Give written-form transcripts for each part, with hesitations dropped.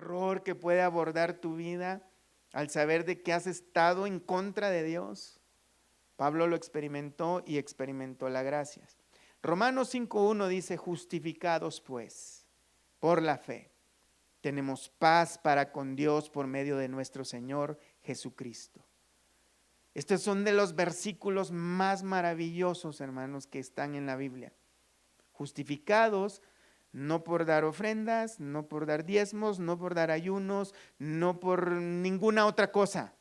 terror que puede abordar tu vida al saber de que has estado en contra de Dios. Pablo lo experimentó y experimentó la gracia. Romanos 5:1 dice: justificados pues por la fe, tenemos paz para con Dios por medio de nuestro Señor Jesucristo. Estos son de los versículos más maravillosos, hermanos, que están en la Biblia. Justificados no por dar ofrendas, no por dar diezmos, no por dar ayunos, no por ninguna otra cosa,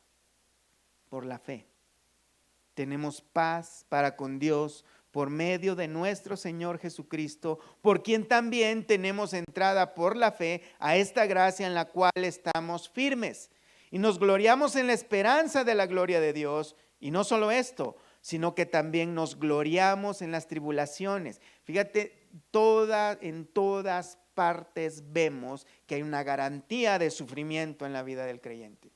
por la fe. Tenemos paz para con Dios por medio de nuestro Señor Jesucristo, por quien también tenemos entrada por la fe a esta gracia en la cual estamos firmes. Y nos gloriamos en la esperanza de la gloria de Dios. Y no solo esto, sino que también nos gloriamos en las tribulaciones. Fíjate, en todas partes vemos que hay una garantía de sufrimiento en la vida del creyente.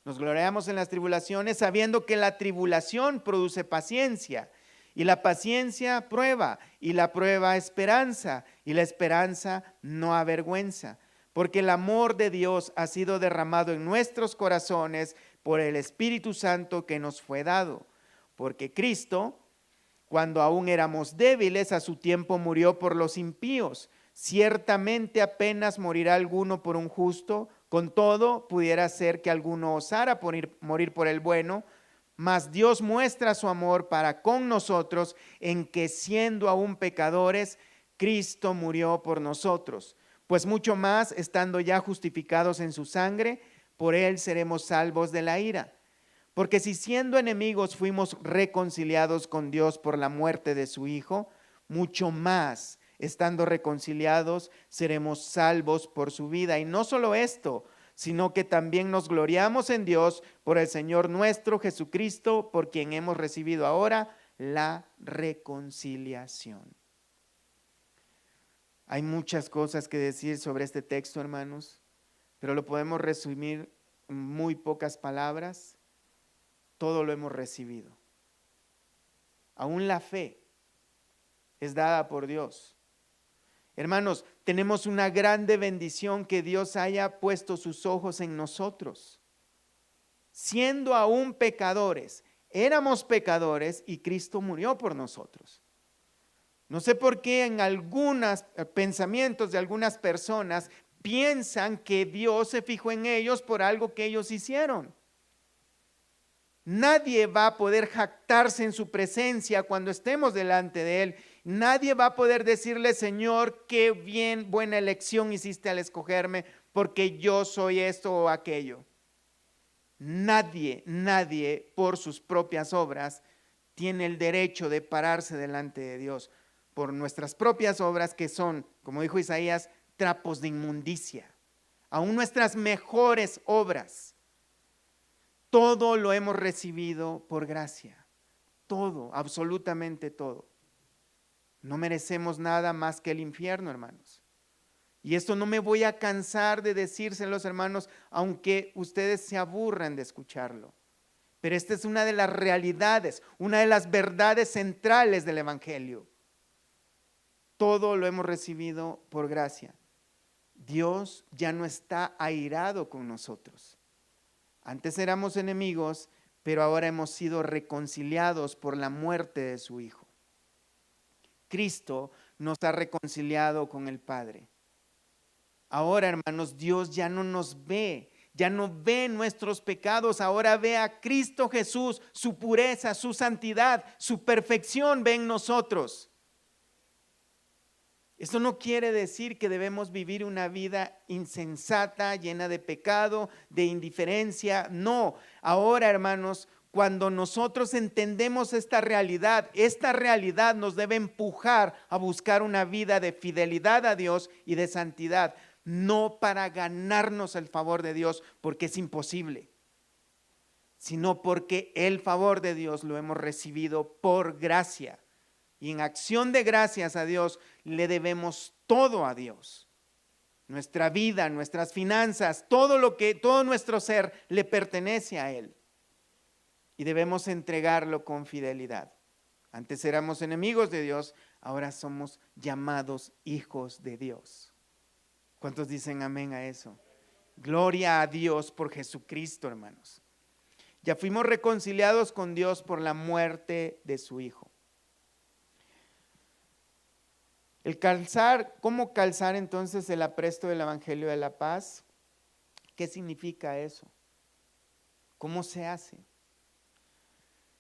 Nos gloriamos en las tribulaciones sabiendo que la tribulación produce paciencia. Y la paciencia prueba, y la prueba esperanza, y la esperanza no avergüenza. Porque el amor de Dios ha sido derramado en nuestros corazones por el Espíritu Santo que nos fue dado. Porque Cristo, cuando aún éramos débiles, a su tiempo murió por los impíos. Ciertamente apenas morirá alguno por un justo, con todo pudiera ser que alguno osara morir por el bueno, mas Dios muestra su amor para con nosotros en que siendo aún pecadores, Cristo murió por nosotros. Pues mucho más, estando ya justificados en su sangre, por él seremos salvos de la ira. Porque si siendo enemigos fuimos reconciliados con Dios por la muerte de su Hijo, mucho más, estando reconciliados, seremos salvos por su vida. Y no solo esto, sino que también nos gloriamos en Dios por el Señor nuestro Jesucristo, por quien hemos recibido ahora la reconciliación. Hay muchas cosas que decir sobre este texto, hermanos, pero lo podemos resumir en muy pocas palabras. Todo lo hemos recibido. Aún la fe es dada por Dios. Hermanos, tenemos una grande bendición que Dios haya puesto sus ojos en nosotros. Siendo aún pecadores, éramos pecadores y Cristo murió por nosotros. No sé por qué en algunos pensamientos de algunas personas piensan que Dios se fijó en ellos por algo que ellos hicieron. Nadie va a poder jactarse en su presencia cuando estemos delante de Él. Nadie va a poder decirle: Señor, qué bien, buena elección hiciste al escogerme porque yo soy esto o aquello. Nadie por sus propias obras tiene el derecho de pararse delante de Dios por nuestras propias obras, que son, como dijo Isaías, trapos de inmundicia. Aún nuestras mejores obras. Todo lo hemos recibido por gracia. Todo, absolutamente todo. No merecemos nada más que el infierno, hermanos. Y esto no me voy a cansar de decírselos, hermanos, aunque ustedes se aburran de escucharlo. Pero esta es una de las realidades, una de las verdades centrales del Evangelio. Todo lo hemos recibido por gracia. Dios ya no está airado con nosotros. Antes éramos enemigos, pero ahora hemos sido reconciliados por la muerte de su Hijo. Cristo nos ha reconciliado con el Padre. Ahora, hermanos, Dios ya no nos ve, ya no ve nuestros pecados, ahora ve a Cristo Jesús, su pureza, su santidad, su perfección ve en nosotros. Esto no quiere decir que debemos vivir una vida insensata, llena de pecado, de indiferencia. No, ahora, hermanos, cuando nosotros entendemos esta realidad nos debe empujar a buscar una vida de fidelidad a Dios y de santidad, no para ganarnos el favor de Dios, porque es imposible, sino porque el favor de Dios lo hemos recibido por gracia. Y en acción de gracias a Dios le debemos todo a Dios. Nuestra vida, nuestras finanzas, todo nuestro ser le pertenece a Él. Y debemos entregarlo con fidelidad. Antes éramos enemigos de Dios, ahora somos llamados hijos de Dios. ¿Cuántos dicen amén a eso? Gloria a Dios por Jesucristo, hermanos. Ya fuimos reconciliados con Dios por la muerte de su Hijo. ¿Cómo calzar entonces el apresto del Evangelio de la paz? ¿Qué significa eso? ¿Cómo se hace?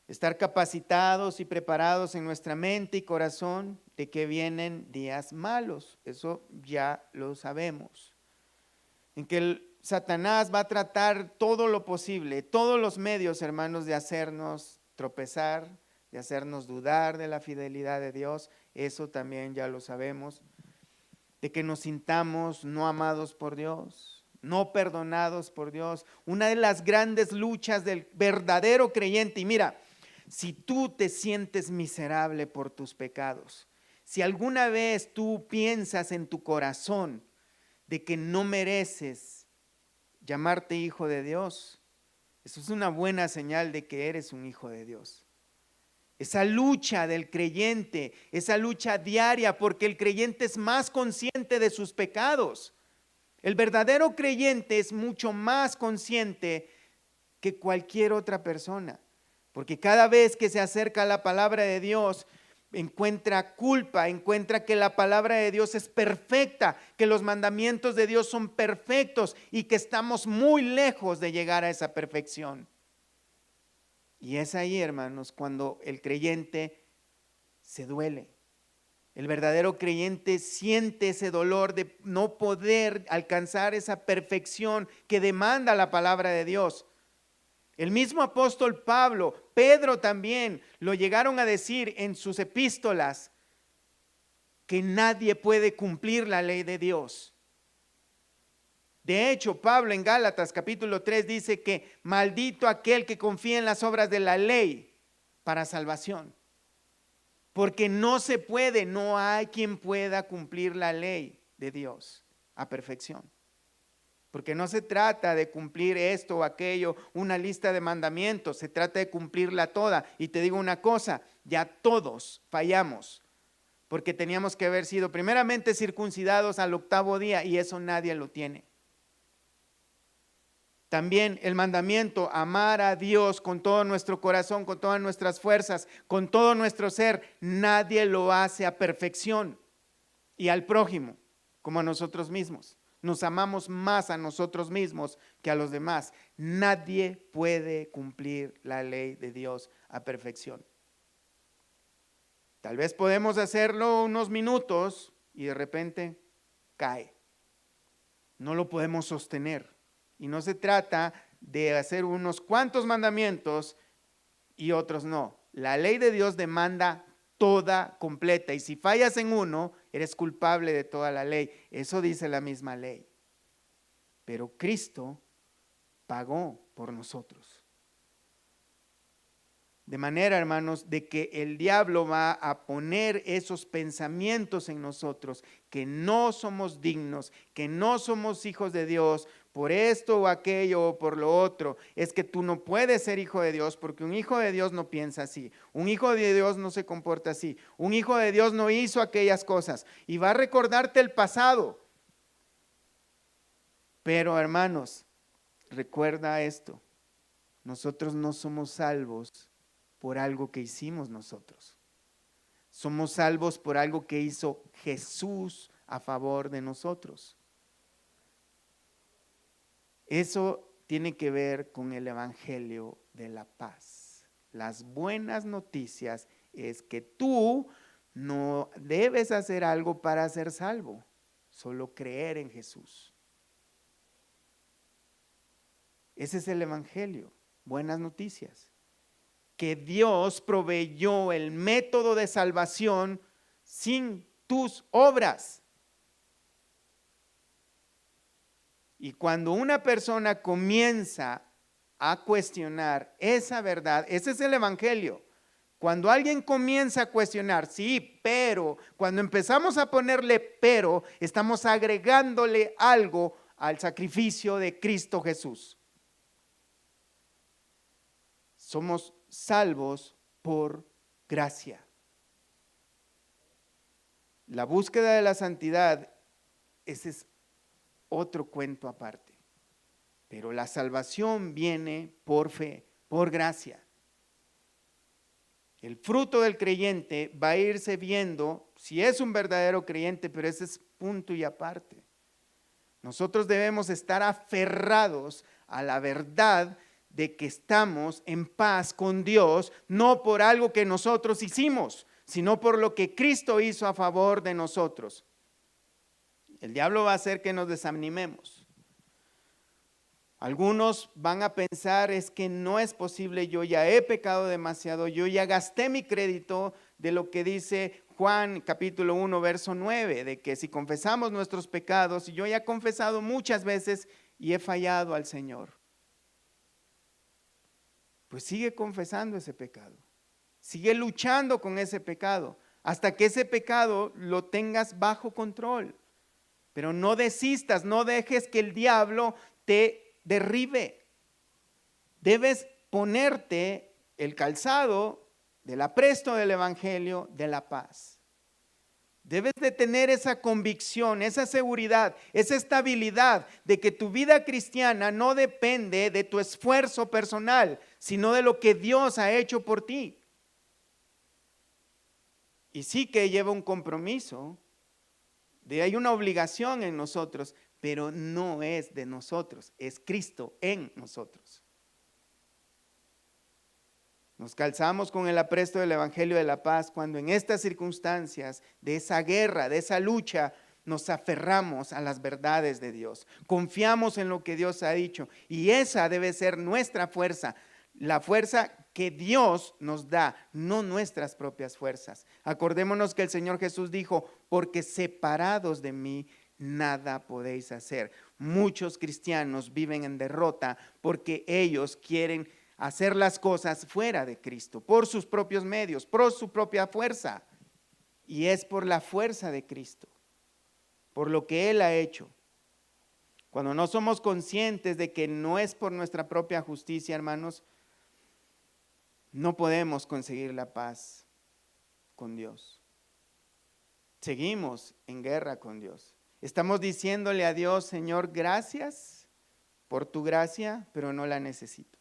Estar capacitados y preparados en nuestra mente y corazón de que vienen días malos. Eso ya lo sabemos. En que Satanás va a tratar todo lo posible, todos los medios, hermanos, de hacernos tropezar, de hacernos dudar de la fidelidad de Dios. Eso también ya lo sabemos. De que nos sintamos no amados por Dios, no perdonados por Dios. Una de las grandes luchas del verdadero creyente. Y mira, si tú te sientes miserable por tus pecados, si alguna vez tú piensas en tu corazón de que no mereces llamarte hijo de Dios, eso es una buena señal de que eres un hijo de Dios. Esa lucha del creyente, esa lucha diaria, porque el creyente es más consciente de sus pecados. El verdadero creyente es mucho más consciente que cualquier otra persona, porque cada vez que se acerca a la palabra de Dios, encuentra culpa, encuentra que la palabra de Dios es perfecta, que los mandamientos de Dios son perfectos y que estamos muy lejos de llegar a esa perfección. Y es ahí, hermanos, cuando el creyente se duele. El verdadero creyente siente ese dolor de no poder alcanzar esa perfección que demanda la palabra de Dios. El mismo apóstol Pablo, Pedro también, lo llegaron a decir en sus epístolas, que nadie puede cumplir la ley de Dios. De hecho, Pablo en Gálatas capítulo 3 dice que maldito aquel que confía en las obras de la ley para salvación. Porque no se puede, no hay quien pueda cumplir la ley de Dios a perfección. Porque no se trata de cumplir esto o aquello, una lista de mandamientos, se trata de cumplirla toda. Y te digo una cosa, ya todos fallamos, porque teníamos que haber sido primeramente circuncidados al 8º día y eso nadie lo tiene. También el mandamiento, amar a Dios con todo nuestro corazón, con todas nuestras fuerzas, con todo nuestro ser, nadie lo hace a perfección. Y al prójimo, como a nosotros mismos. Nos amamos más a nosotros mismos que a los demás. Nadie puede cumplir la ley de Dios a perfección. Tal vez podemos hacerlo unos minutos y de repente cae. No lo podemos sostener. Y no se trata de hacer unos cuantos mandamientos y otros no. La ley de Dios demanda toda completa. Y si fallas en uno, eres culpable de toda la ley. Eso dice la misma ley. Pero Cristo pagó por nosotros. De manera, hermanos, de que el diablo va a poner esos pensamientos en nosotros, que no somos dignos, que no somos hijos de Dios, por esto o aquello o por lo otro. Es que tú no puedes ser hijo de Dios porque un hijo de Dios no piensa así. Un hijo de Dios no se comporta así. Un hijo de Dios no hizo aquellas cosas. Y va a recordarte el pasado. Pero, hermanos, recuerda esto. Nosotros no somos salvos por algo que hicimos nosotros. Somos salvos por algo que hizo Jesús a favor de nosotros. Eso tiene que ver con el Evangelio de la paz. Las buenas noticias es que tú no debes hacer algo para ser salvo, solo creer en Jesús. Ese es el Evangelio, buenas noticias. Que Dios proveyó el método de salvación sin tus obras. Y cuando una persona comienza a cuestionar esa verdad, ese es el Evangelio. Cuando alguien comienza a cuestionar, sí, pero, cuando empezamos a ponerle pero, estamos agregándole algo al sacrificio de Cristo Jesús. Somos salvos por gracia. La búsqueda de la santidad es otro cuento aparte. Pero la salvación viene por fe, por gracia. El fruto del creyente va a irse viendo si es un verdadero creyente, pero ese es punto y aparte. Nosotros debemos estar aferrados a la verdad de que estamos en paz con Dios, no por algo que nosotros hicimos, sino por lo que Cristo hizo a favor de nosotros. El diablo va a hacer que nos desanimemos. Algunos van a pensar, es que no es posible, yo ya he pecado demasiado, yo ya gasté mi crédito, de lo que dice Juan capítulo 1 verso 9, de que si confesamos nuestros pecados, y yo ya he confesado muchas veces y he fallado al Señor, pues sigue confesando ese pecado, sigue luchando con ese pecado, hasta que ese pecado lo tengas bajo control. Pero no desistas, no dejes que el diablo te derribe. Debes ponerte el calzado del apresto del evangelio de la paz. Debes de tener esa convicción, esa seguridad, esa estabilidad de que tu vida cristiana no depende de tu esfuerzo personal, sino de lo que Dios ha hecho por ti. Y sí que lleva un compromiso, hay una obligación en nosotros, pero no es de nosotros, es Cristo en nosotros. Nos calzamos con el apresto del evangelio de la paz cuando en estas circunstancias de esa guerra, de esa lucha, nos aferramos a las verdades de Dios. Confiamos en lo que Dios ha dicho y esa debe ser nuestra fuerza, la fuerza que Dios nos da, no nuestras propias fuerzas. Acordémonos que el Señor Jesús dijo, porque separados de mí, nada podéis hacer. Muchos cristianos viven en derrota porque ellos quieren hacer las cosas fuera de Cristo, por sus propios medios, por su propia fuerza. Y es por la fuerza de Cristo, por lo que Él ha hecho. Cuando no somos conscientes de que no es por nuestra propia justicia, hermanos, no podemos conseguir la paz con Dios. Seguimos en guerra con Dios. Estamos diciéndole a Dios, Señor, gracias por tu gracia, pero no la necesito.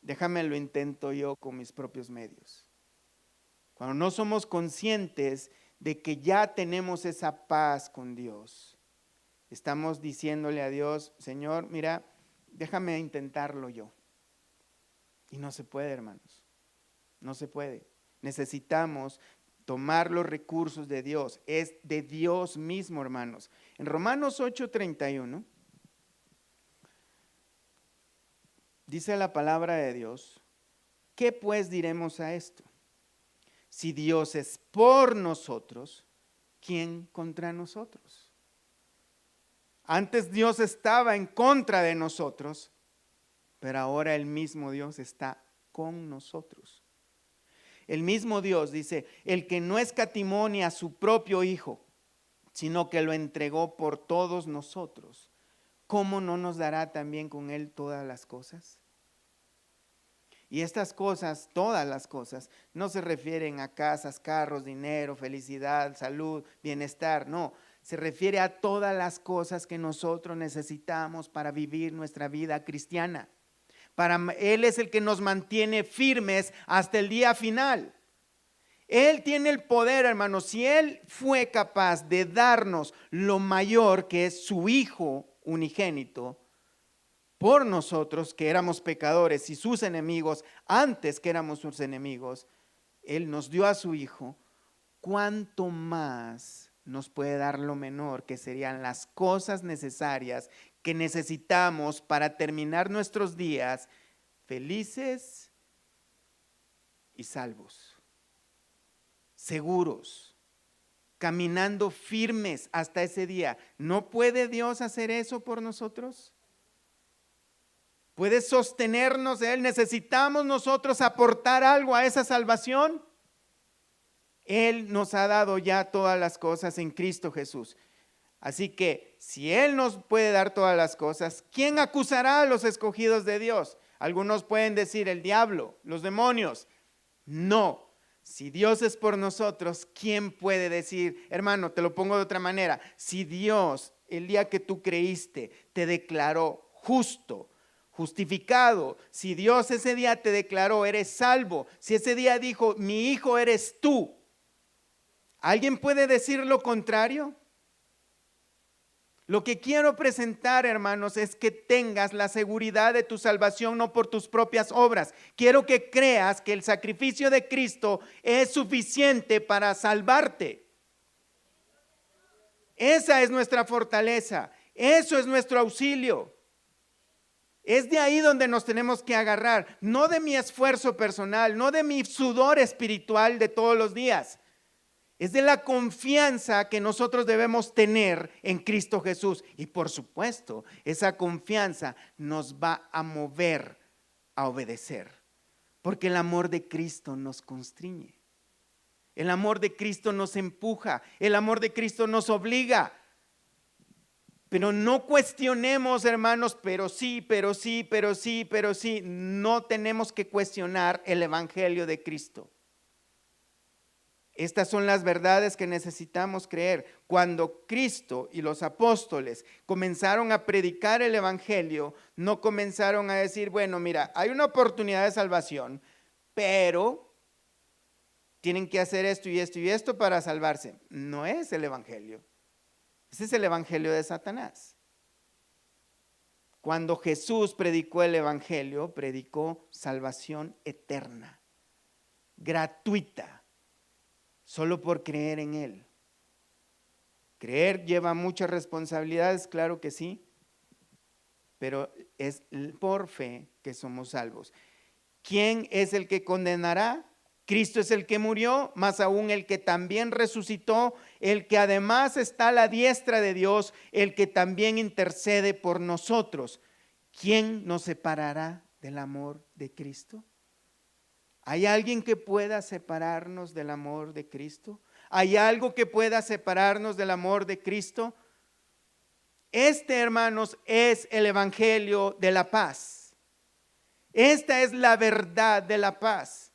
Déjame lo intento yo con mis propios medios. Cuando no somos conscientes de que ya tenemos esa paz con Dios, estamos diciéndole a Dios, Señor, mira, déjame intentarlo yo. Y no se puede, hermanos, no se puede. Necesitamos tomar los recursos de Dios, es de Dios mismo, hermanos. En Romanos 8:31 dice la palabra de Dios, ¿qué pues diremos a esto? Si Dios es por nosotros, ¿quién contra nosotros? Antes Dios estaba en contra de nosotros, pero ahora el mismo Dios está con nosotros. El mismo Dios dice, el que no escatimó ni a su propio Hijo, sino que lo entregó por todos nosotros, ¿cómo no nos dará también con Él todas las cosas? Y estas cosas, todas las cosas, no se refieren a casas, carros, dinero, felicidad, salud, bienestar, no. Se refiere a todas las cosas que nosotros necesitamos para vivir nuestra vida cristiana. Él es el que nos mantiene firmes hasta el día final. Él tiene el poder, hermanos. Si Él fue capaz de darnos lo mayor que es su Hijo unigénito, por nosotros que éramos pecadores y sus enemigos, antes que éramos sus enemigos, Él nos dio a su Hijo, ¿cuánto más nos puede dar lo menor, que serían las cosas necesarias que necesitamos para terminar nuestros días felices y salvos, seguros, caminando firmes hasta ese día? ¿No puede Dios hacer eso por nosotros? ¿Puede sostenernos Él? ¿Necesitamos nosotros aportar algo a esa salvación? Él nos ha dado ya todas las cosas en Cristo Jesús. Así que si Él nos puede dar todas las cosas, ¿quién acusará a los escogidos de Dios? Algunos pueden decir el diablo, los demonios. No, si Dios es por nosotros, ¿quién puede decir? Hermano, te lo pongo de otra manera. Si Dios el día que tú creíste, te declaró justo, justificado, si Dios ese día te declaró, eres salvo, si ese día dijo, mi hijo eres tú, ¿alguien puede decir lo contrario? Lo que quiero presentar, hermanos, es que tengas la seguridad de tu salvación no por tus propias obras. Quiero que creas que el sacrificio de Cristo es suficiente para salvarte. Esa es nuestra fortaleza, eso es nuestro auxilio. Es de ahí donde nos tenemos que agarrar, no de mi esfuerzo personal, no de mi sudor espiritual de todos los días. Es de la confianza que nosotros debemos tener en Cristo Jesús. Y por supuesto, esa confianza nos va a mover a obedecer. Porque el amor de Cristo nos constriñe. El amor de Cristo nos empuja. El amor de Cristo nos obliga. Pero no cuestionemos, hermanos, pero sí. No tenemos que cuestionar el evangelio de Cristo. Estas son las verdades que necesitamos creer. Cuando Cristo y los apóstoles comenzaron a predicar el evangelio, no comenzaron a decir, bueno, mira, hay una oportunidad de salvación, pero tienen que hacer esto y esto y esto para salvarse. No es el evangelio. Ese es el evangelio de Satanás. Cuando Jesús predicó el evangelio, predicó salvación eterna, gratuita. Solo por creer en Él. Creer lleva muchas responsabilidades, claro que sí, pero es por fe que somos salvos. ¿Quién es el que condenará? Cristo es el que murió, más aún el que también resucitó, el que además está a la diestra de Dios, el que también intercede por nosotros. ¿Quién nos separará del amor de Cristo? ¿Hay alguien que pueda separarnos del amor de Cristo? ¿Hay algo que pueda separarnos del amor de Cristo? Este, hermanos, es el evangelio de la paz. Esta es la verdad de la paz.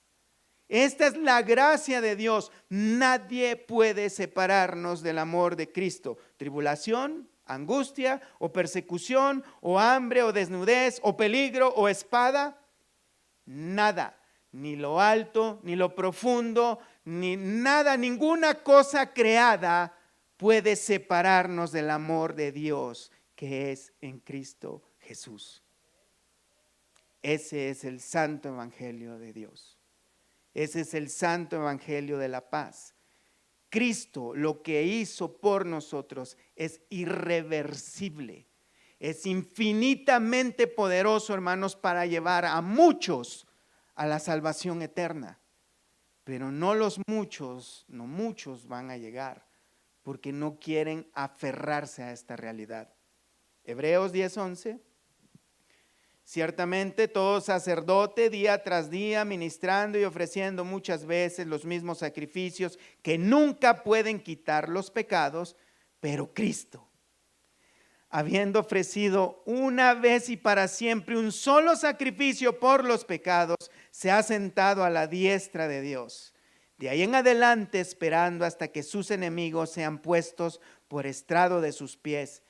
Esta es la gracia de Dios. Nadie puede separarnos del amor de Cristo. Tribulación, angustia, o persecución, o hambre, o desnudez, o peligro, o espada. Nada. Ni lo alto, ni lo profundo, ni nada, ninguna cosa creada puede separarnos del amor de Dios que es en Cristo Jesús. Ese es el santo evangelio de Dios. Ese es el santo evangelio de la paz. Cristo, lo que hizo por nosotros es irreversible. Es infinitamente poderoso, hermanos, para llevar a muchos a la salvación eterna, pero no muchos van a llegar porque no quieren aferrarse a esta realidad. Hebreos 10:11, ciertamente todo sacerdote día tras día ministrando y ofreciendo muchas veces los mismos sacrificios que nunca pueden quitar los pecados, pero Cristo, habiendo ofrecido una vez y para siempre un solo sacrificio por los pecados, se ha sentado a la diestra de Dios. De ahí en adelante esperando hasta que sus enemigos sean puestos por estrado de sus pies.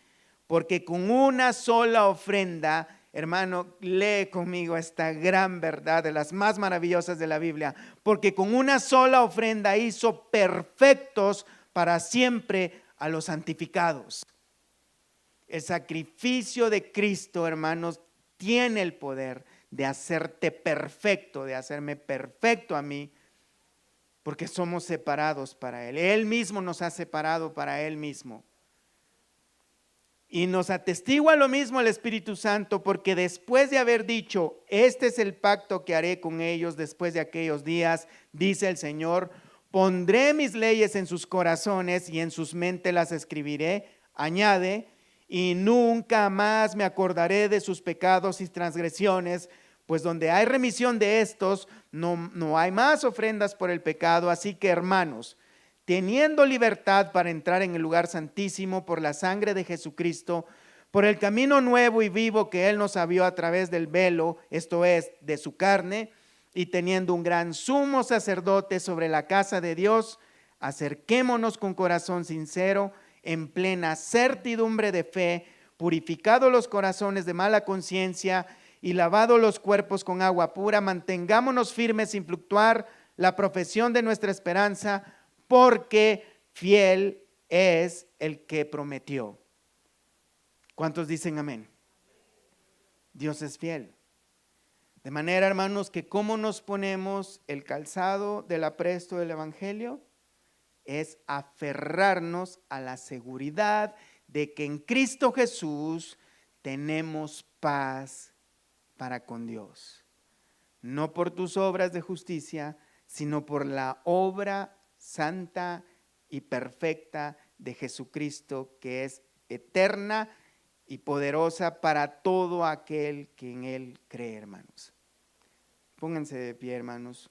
Porque con una sola ofrenda, hermano, lee conmigo esta gran verdad de las más maravillosas de la Biblia. Porque con una sola ofrenda hizo perfectos para siempre a los santificados. El sacrificio de Cristo, hermanos, tiene el poder de hacerte perfecto, de hacerme perfecto a mí, porque somos separados para Él. Él mismo nos ha separado para Él mismo. Y nos atestigua lo mismo el Espíritu Santo, porque después de haber dicho, este es el pacto que haré con ellos después de aquellos días, dice el Señor, pondré mis leyes en sus corazones y en sus mentes las escribiré, añade, y nunca más me acordaré de sus pecados y transgresiones, pues donde hay remisión de estos, no hay más ofrendas por el pecado. Así que, hermanos, teniendo libertad para entrar en el lugar santísimo por la sangre de Jesucristo, por el camino nuevo y vivo que Él nos abrió a través del velo, esto es, de su carne, y teniendo un gran sumo sacerdote sobre la casa de Dios, acerquémonos con corazón sincero, en plena certidumbre de fe, purificado los corazones de mala conciencia y lavado los cuerpos con agua pura, mantengámonos firmes sin fluctuar la profesión de nuestra esperanza, porque fiel es el que prometió. ¿Cuántos dicen amén? Dios es fiel. De manera, hermanos, que cómo nos ponemos el calzado del apresto del evangelio es aferrarnos a la seguridad de que en Cristo Jesús tenemos paz para con Dios. No por tus obras de justicia, sino por la obra santa y perfecta de Jesucristo, que es eterna y poderosa para todo aquel que en Él cree, hermanos. Pónganse de pie, hermanos.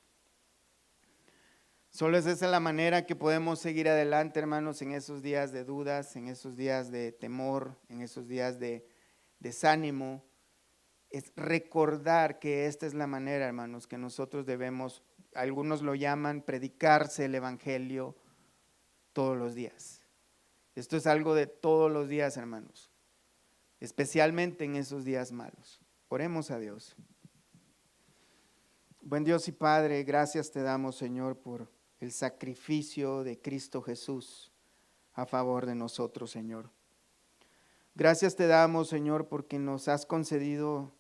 Solo es esa la manera que podemos seguir adelante, hermanos, en esos días de dudas, en esos días de temor, en esos días de desánimo. Es recordar que esta es la manera, hermanos, que nosotros debemos, algunos lo llaman predicarse el evangelio todos los días. Esto es algo de todos los días, hermanos, especialmente en esos días malos. Oremos a Dios. Buen Dios y Padre, gracias te damos, Señor, por el sacrificio de Cristo Jesús a favor de nosotros, Señor. Gracias te damos, Señor, porque nos has concedido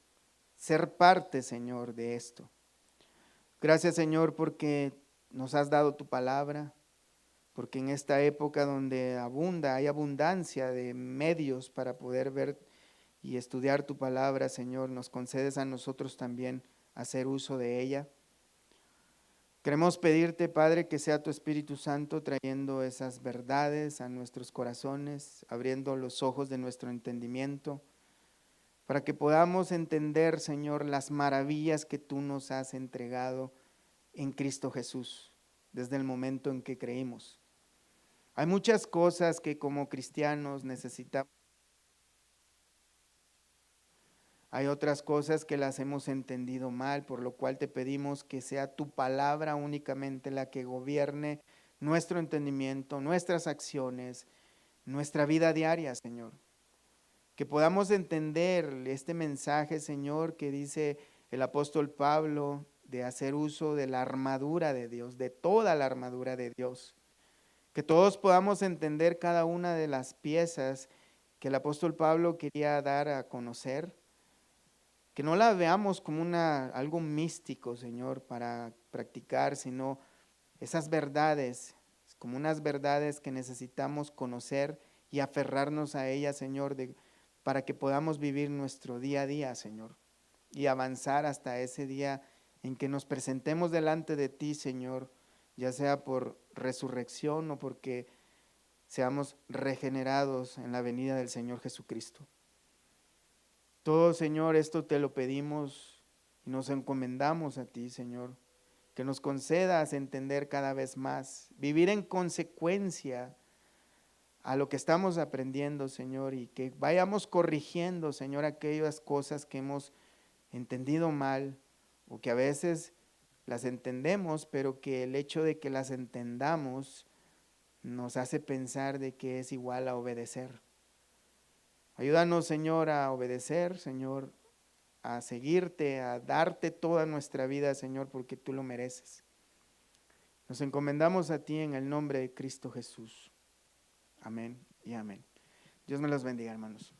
ser parte, Señor, de esto. Gracias, Señor, porque nos has dado tu palabra, porque en esta época donde hay abundancia de medios para poder ver y estudiar tu palabra, Señor, nos concedes a nosotros también hacer uso de ella. Queremos pedirte, Padre, que sea tu Espíritu Santo trayendo esas verdades a nuestros corazones, abriendo los ojos de nuestro entendimiento, para que podamos entender, Señor, las maravillas que tú nos has entregado en Cristo Jesús, desde el momento en que creímos. Hay muchas cosas que como cristianos necesitamos. Hay otras cosas que las hemos entendido mal, por lo cual te pedimos que sea tu palabra únicamente la que gobierne nuestro entendimiento, nuestras acciones, nuestra vida diaria, Señor. Que podamos entender este mensaje, Señor, que dice el apóstol Pablo, de hacer uso de la armadura de Dios, de toda la armadura de Dios. Que todos podamos entender cada una de las piezas que el apóstol Pablo quería dar a conocer. Que no la veamos como algo místico, Señor, para practicar, sino esas verdades, como unas verdades que necesitamos conocer y aferrarnos a ellas, Señor, para que podamos vivir nuestro día a día, Señor, y avanzar hasta ese día en que nos presentemos delante de ti, Señor, ya sea por resurrección o porque seamos regenerados en la venida del Señor Jesucristo. Todo, Señor, esto te lo pedimos y nos encomendamos a ti, Señor, que nos concedas entender cada vez más, vivir en consecuencia a lo que estamos aprendiendo, Señor, y que vayamos corrigiendo, Señor, aquellas cosas que hemos entendido mal o que a veces las entendemos, pero que el hecho de que las entendamos nos hace pensar de que es igual a obedecer. Ayúdanos, Señor, a obedecer, Señor, a seguirte, a darte toda nuestra vida, Señor, porque tú lo mereces. Nos encomendamos a ti en el nombre de Cristo Jesús. Amén y amén. Dios me los bendiga, hermanos.